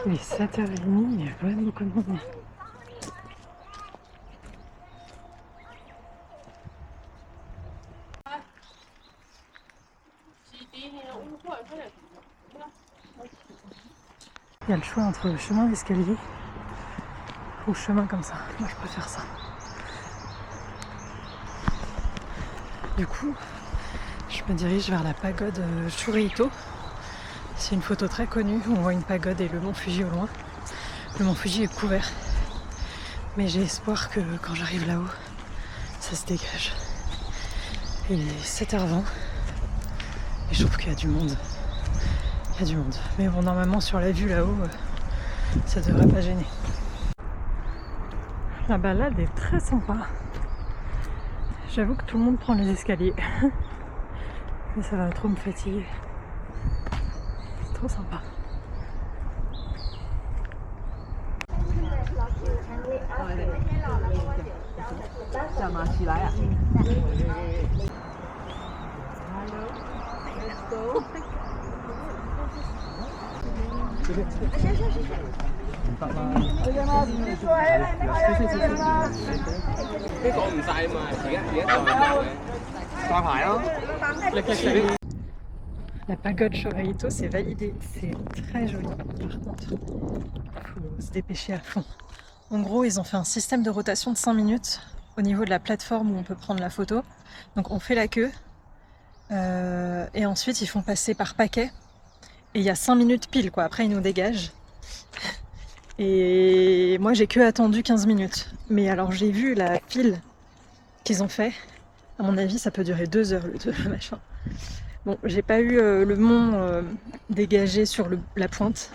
Il est 7h30, il y a quand même beaucoup de monde. Il y a le choix entre le chemin d'escalier ou le chemin comme ça. Moi je préfère ça. Du coup, je me dirige vers la pagode Shurihito. C'est une photo très connue où on voit une pagode et le mont Fuji au loin. Le mont Fuji est couvert. Mais j'ai espoir que quand j'arrive là-haut, ça se dégage. Il est 7h20 et je trouve qu'il y a du monde. Il y a du monde. Mais bon, normalement sur la vue là-haut, ça devrait pas gêner. La balade est très sympa. J'avoue que tout le monde prend les escaliers. Mais ça va trop me fatiguer. C'est trop sympa. La pagode Shurihito, c'est validé, c'est très joli. Par contre, il faut se dépêcher à fond. En gros, ils ont fait un système de rotation de 5 minutes au niveau de la plateforme où on peut prendre la photo. Donc on fait la queue et ensuite ils font passer par paquet. Et il y a 5 minutes pile, quoi. Après ils nous dégagent. Et moi j'ai que attendu 15 minutes. Mais alors j'ai vu la file qu'ils ont fait. À mon avis ça peut durer 2 heures le machin. Bon, j'ai pas eu le mont dégagé sur la pointe.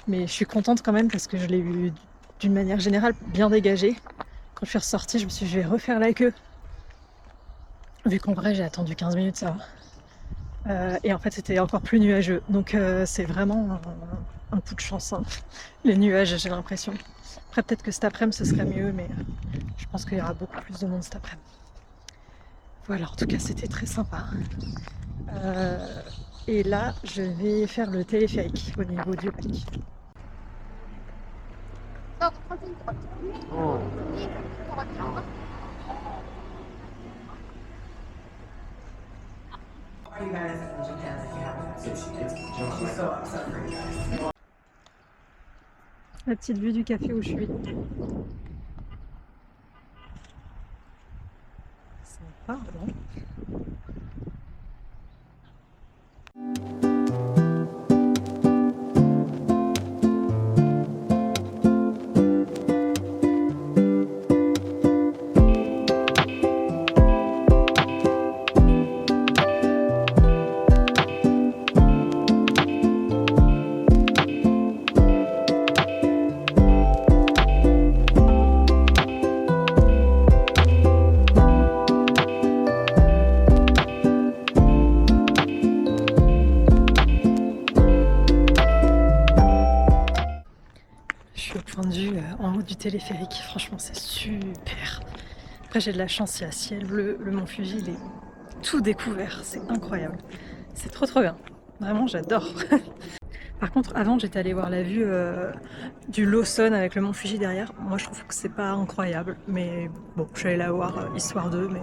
Mais je suis contente quand même parce que je l'ai eu d'une manière générale bien dégagé. Quand je suis ressortie, je me suis dit je vais refaire la queue. Vu qu'en vrai j'ai attendu 15 minutes, ça va. Et en fait c'était encore plus nuageux. Donc c'est vraiment un coup de chance, hein. Les nuages, j'ai l'impression. Après peut-être que cet après-midi ce serait mieux, mais je pense qu'il y aura beaucoup plus de monde cet après-midi. Voilà, en tout cas c'était très sympa. Et là je vais faire le téléphérique au niveau du lac. Oh. La petite vue du café où je suis. Sympa, non ? En haut du téléphérique, franchement c'est super. Après j'ai de la chance, il y a ciel bleu, le mont Fuji il est tout découvert, c'est incroyable. C'est trop bien, vraiment j'adore. Par contre avant j'étais allée voir la vue du Lawson avec le mont Fuji derrière. Moi je trouve que c'est pas incroyable, mais bon je suis allée la voir histoire d'eux, mais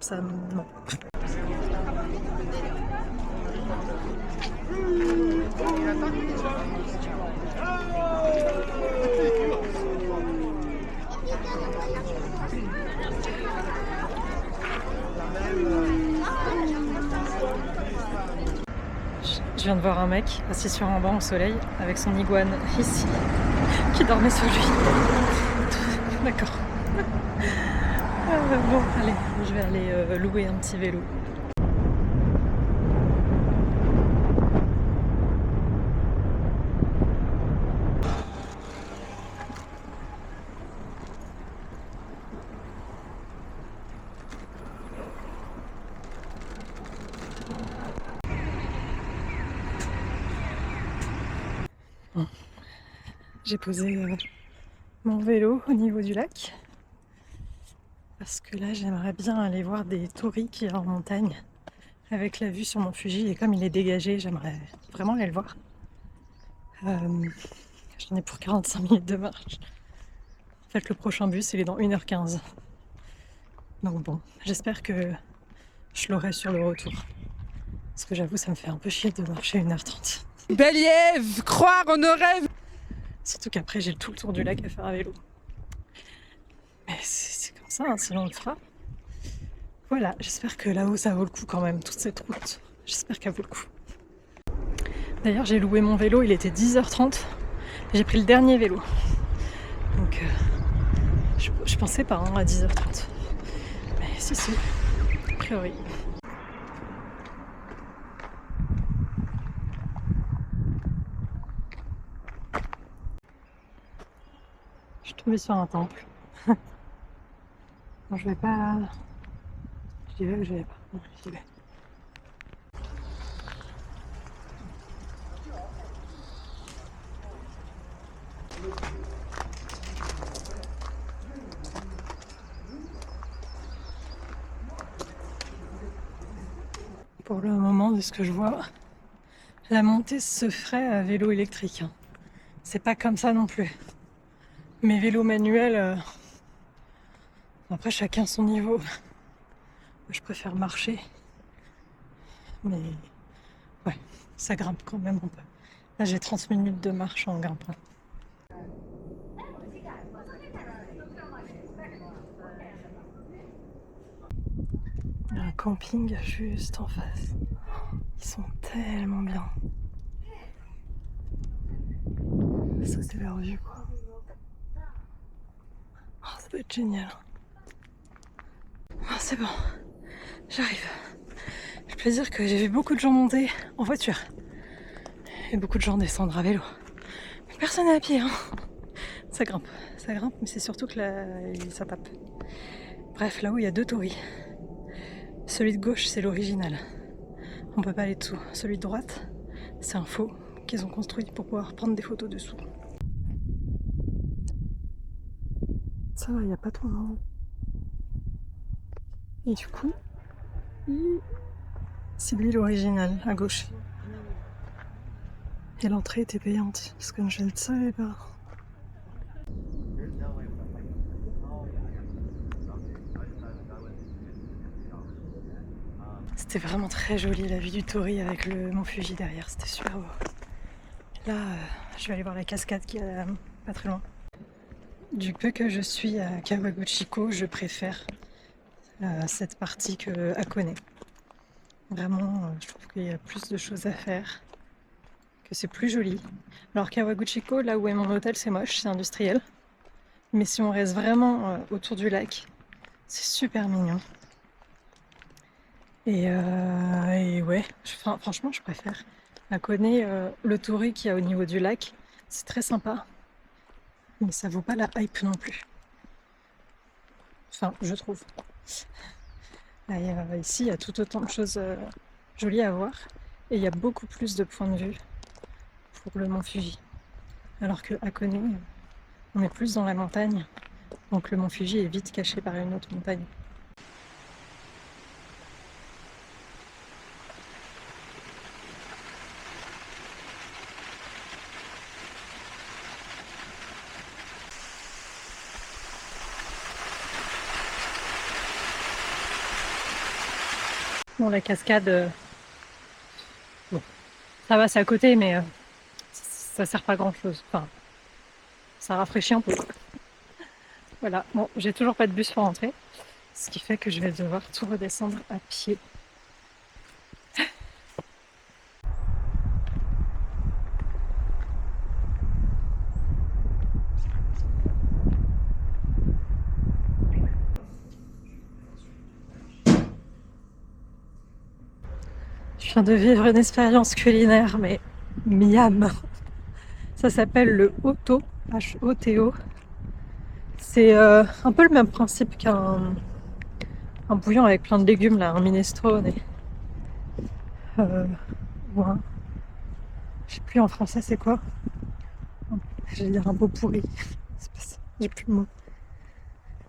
ça non. Je viens de voir un mec assis sur un banc au soleil avec son iguane ici qui dormait sur lui. D'accord. Bon, allez, je vais aller louer un petit vélo. Bon. J'ai posé mon vélo au niveau du lac parce que là j'aimerais bien aller voir des torii qui est en montagne avec la vue sur mon Fuji, et comme il est dégagé j'aimerais vraiment aller le voir. J'en ai pour 45 minutes de marche. En fait, le prochain bus, il est dans 1h15. Donc bon, j'espère que je l'aurai sur le retour. Parce que j'avoue, ça me fait un peu chier de marcher 1h30. Beliève, croire en nos rêves. Surtout qu'après, j'ai tout le tour du lac à faire à vélo. Mais c'est comme ça, hein, sinon on le fera. Voilà, j'espère que là-haut, ça vaut le coup quand même, toute cette route. J'espère qu'elle vaut le coup. D'ailleurs, j'ai loué mon vélo, il était 10h30. J'ai pris le dernier vélo. Donc, je pensais pas à 10h30. Mais si, a priori. Je suis tombée sur un temple. Non, je vais pas... J'y vais ou j'y vais pas? Non, j'y vais. Pour le moment, de ce que je vois, la montée se ferait à vélo électrique. C'est pas comme ça non plus. Mes vélos manuels, après chacun son niveau. Je préfère marcher. Mais ouais, ça grimpe quand même un peu. Là, j'ai 30 minutes de marche en grimpant. Il y a un camping juste en face. Ils sont tellement bien. Ça, c'est leur vue, quoi. Oh, ça doit être génial. Oh, c'est bon, j'arrive. Je peux dire que j'ai vu beaucoup de gens monter en voiture et beaucoup de gens descendre à vélo. Mais personne n'est à pied, hein. Ça grimpe, mais c'est surtout que là, ça tape. Bref, là où il y a 2 torii. Celui de gauche, c'est l'original. On peut pas aller dessous. Celui de droite, c'est un faux qu'ils ont construit pour pouvoir prendre des photos dessous. Ça va, il n'y a pas trop de monde. Et du coup, c'est lui l'original, à gauche. Et l'entrée était payante, parce que je ne le savais pas. C'était vraiment très joli la vue du Torii avec le mont Fuji derrière, c'était super beau. Là, je vais aller voir la cascade qui est pas très loin. Du peu que je suis à Kawaguchiko, je préfère cette partie que Hakone. Vraiment, je trouve qu'il y a plus de choses à faire, que c'est plus joli. Alors Kawaguchiko, là où est mon hôtel, c'est moche, c'est industriel. Mais si on reste vraiment autour du lac, c'est super mignon. Et ouais, franchement, je préfère. Hakone, le torii qu'il y a au niveau du lac, c'est très sympa. Mais ça vaut pas la hype non plus. Enfin, je trouve. Là, ici, il y a tout autant de choses jolies à voir. Et il y a beaucoup plus de points de vue pour le mont Fuji. Alors que Hakone, on est plus dans la montagne. Donc le mont Fuji est vite caché par une autre montagne. Bon, la cascade, bon, ça va, c'est à côté, mais ça sert pas à grand chose. Enfin, ça rafraîchit un peu. Voilà, bon, j'ai toujours pas de bus pour rentrer, ce qui fait que je vais devoir tout redescendre à pied. Je viens de vivre une expérience culinaire, mais miam. Ça s'appelle le Hoto, H-O-T-O. C'est un peu le même principe qu'un bouillon avec plein de légumes, là, un minestrone. Ou un... Je sais plus en français c'est quoi. J'allais dire un pot pourri. C'est pas ça, j'ai plus le mot.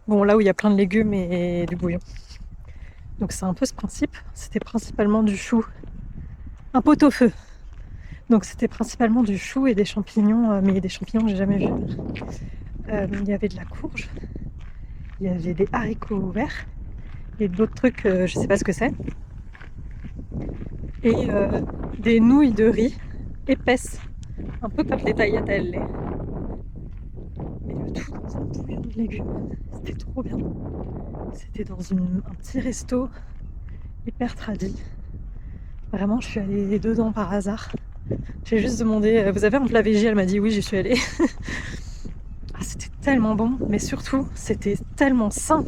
Bon, là où il y a plein de légumes et du bouillon. Donc c'est un peu ce principe. C'était principalement du chou. Un pot-au-feu. Donc c'était principalement du chou et des champignons, mais des champignons que j'ai jamais vus. Il y avait de la courge, il y avait des haricots verts et d'autres trucs, je sais pas ce que c'est. Et des nouilles de riz épaisses, un peu comme les tagliatelles. Et le tout dans un bouillon de légumes. C'était trop bien. C'était dans un petit resto hyper tradi. Vraiment, je suis allée dedans par hasard. J'ai juste demandé, vous avez un plat végé? Elle m'a dit oui, j'y suis allée. Ah, c'était tellement bon, mais surtout, c'était tellement sain.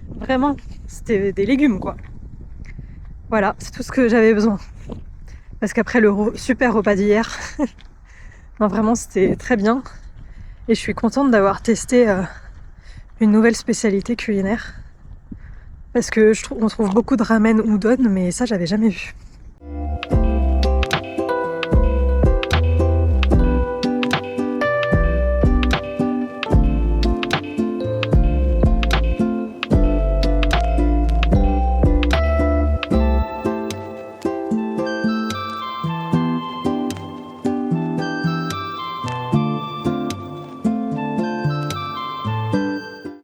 Vraiment, c'était des légumes, quoi. Voilà, c'est tout ce que j'avais besoin. Parce qu'après le super repas d'hier, non, vraiment, c'était très bien. Et je suis contente d'avoir testé une nouvelle spécialité culinaire. Parce que on trouve beaucoup de ramen udon, mais ça, j'avais jamais vu.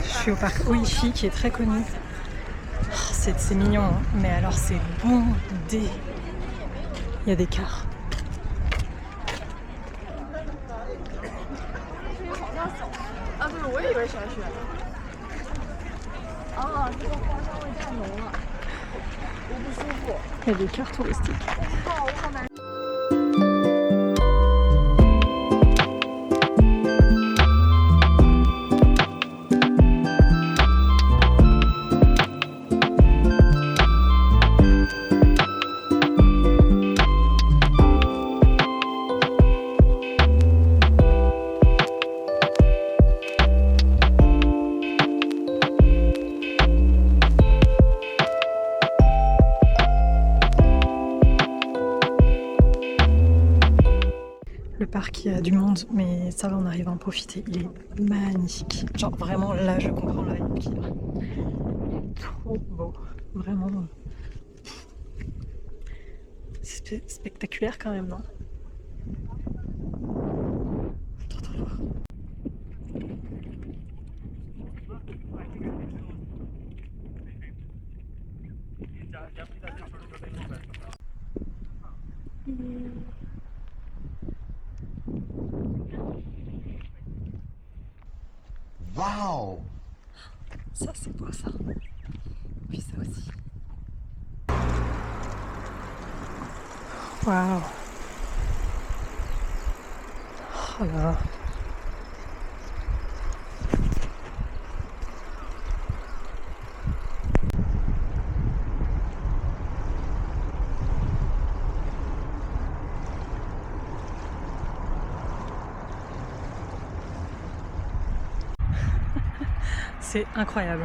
Je suis au parc Oishi qui est très connu. Oh, c'est mignon, hein, mais alors c'est bondé. Il y a des cars. Il y a des cars touristiques. Le parc, il y a du monde, mais ça va, on arrive à en profiter. Il est magnifique. Genre vraiment, là, je comprends la vibe qu'il a. Trop beau. Vraiment. C'est spectaculaire quand même, non? Trop beau. Wow! Ça, c'est beau, ça. Puis ça aussi. Waouh! Oh là là. C'est incroyable.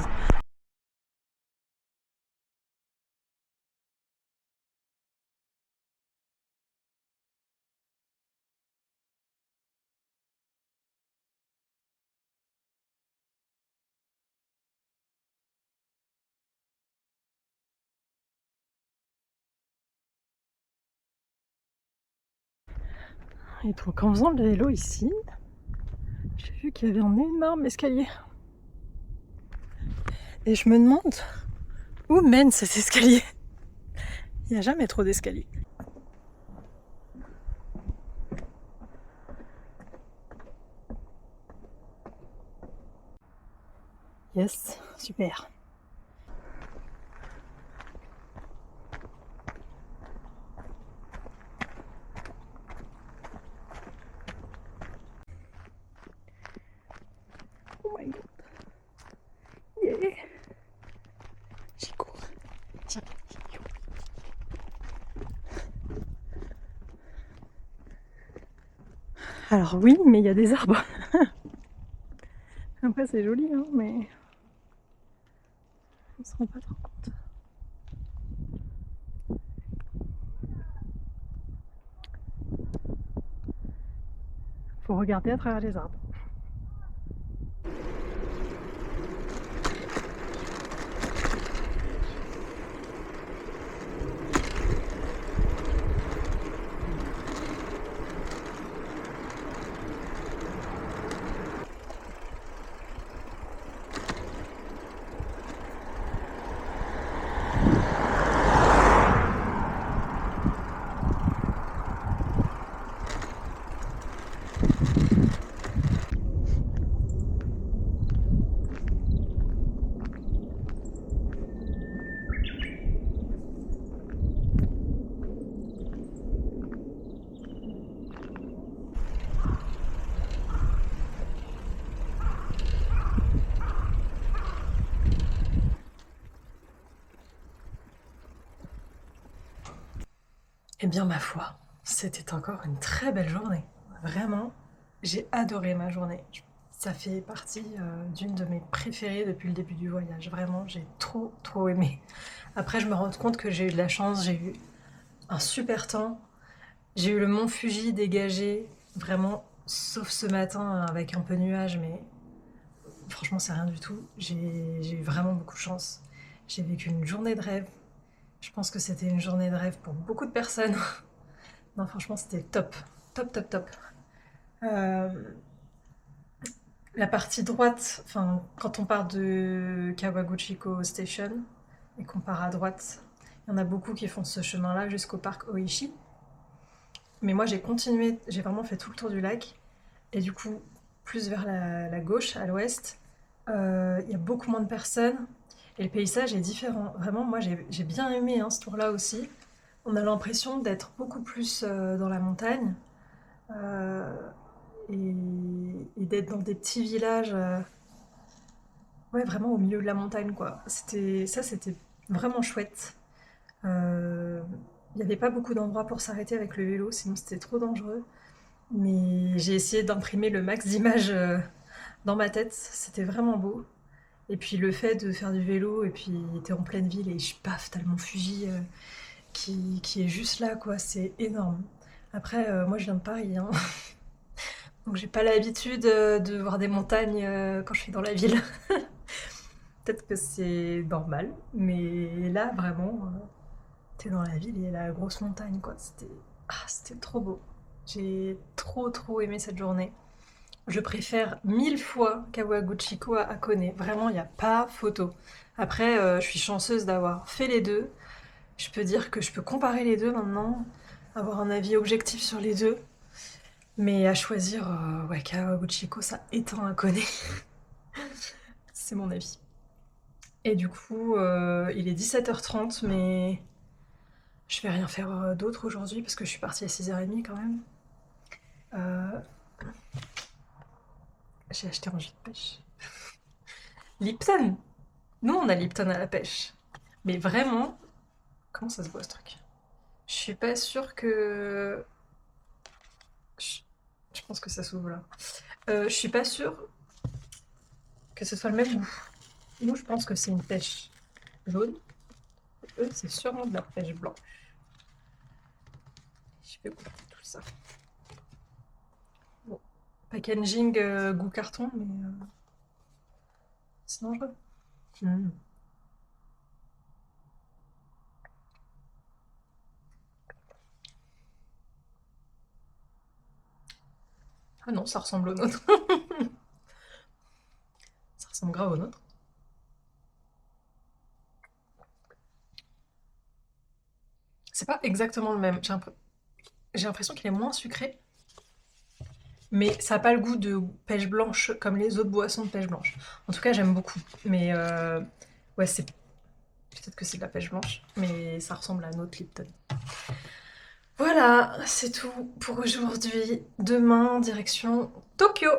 Et donc en faisant le vélo ici, j'ai vu qu'il y avait un énorme escalier. Et je me demande où mène cet escalier. Il n'y a jamais trop d'escaliers. Yes, super. Oh my god. Yeah. J'y cours. Tiens. Alors oui, mais il y a des arbres. Après c'est joli, hein, mais on se rend pas trop compte. Faut regarder à travers les arbres. Eh bien, ma foi, c'était encore une très belle journée. Vraiment, j'ai adoré ma journée. Ça fait partie d'une de mes préférées depuis le début du voyage. Vraiment, j'ai trop, trop aimé. Après, je me rends compte que j'ai eu de la chance, j'ai eu un super temps. J'ai eu le mont Fuji dégagé, vraiment, sauf ce matin avec un peu de nuages, mais franchement, c'est rien du tout. J'ai eu vraiment beaucoup de chance. J'ai vécu une journée de rêve. Je pense que c'était une journée de rêve pour beaucoup de personnes. Non, franchement, c'était top. Top, top, top. Euh, la partie droite, enfin, quand on part de Kawaguchiko Station et qu'on part à droite, il y en a beaucoup qui font ce chemin-là jusqu'au parc Oishi. Mais moi, j'ai continué, j'ai vraiment fait tout le tour du lac. Et du coup, plus vers la gauche, à l'ouest, il y a beaucoup moins de personnes. Et le paysage est différent. Vraiment, moi, j'ai bien aimé ce tour-là aussi. On a l'impression d'être beaucoup plus dans la montagne. euh, et d'être dans des petits villages, ouais, vraiment au milieu de la montagne, quoi. C'était vraiment chouette. Il n'y avait pas beaucoup d'endroits pour s'arrêter avec le vélo, sinon c'était trop dangereux. Mais j'ai essayé d'imprimer le max d'images dans ma tête, c'était vraiment beau. Et puis le fait de faire du vélo, et puis t'es en pleine ville et paf, t'as le mont Fuji qui est juste là, quoi, c'est énorme. Après, moi je viens de Paris, hein. Donc j'ai pas l'habitude de voir des montagnes quand je suis dans la ville. Peut-être que c'est normal, mais là vraiment, t'es dans la ville et la grosse montagne, quoi. C'était trop beau. J'ai trop trop aimé cette journée. Je préfère 1000 fois Kawaguchiko à Hakone. Vraiment, il n'y a pas photo. Après, je suis chanceuse d'avoir fait les deux. Je peux dire que je peux comparer les deux maintenant, avoir un avis objectif sur les deux. Mais à choisir, ouais, Kawaguchiko, ça éteint Hakone. C'est mon avis. Et du coup, il est 17h30, mais je vais rien faire d'autre aujourd'hui parce que je suis partie à 6h30 quand même. Euh, J'ai acheté un jus de pêche. Lipton! Nous, on a Lipton à la pêche. Mais vraiment, comment ça se boit ce truc? Je suis pas sûre que. Je pense que ça s'ouvre là. Je suis pas sûre que ce soit le même goût. Nous, je pense que c'est une pêche jaune. Eux, c'est sûrement de la pêche blanche. Je vais goûter tout ça. Bon, packaging goût carton, mais c'est dangereux. Mm. Ah non, ça ressemble au nôtre. Ça ressemble grave au nôtre. C'est pas exactement le même. J'ai l'impression qu'il est moins sucré, mais ça n'a pas le goût de pêche blanche comme les autres boissons de pêche blanche. En tout cas, j'aime beaucoup. Mais ouais, c'est peut-être que c'est de la pêche blanche, mais ça ressemble à notre Lipton. Voilà, c'est tout pour aujourd'hui. Demain, direction Tokyo.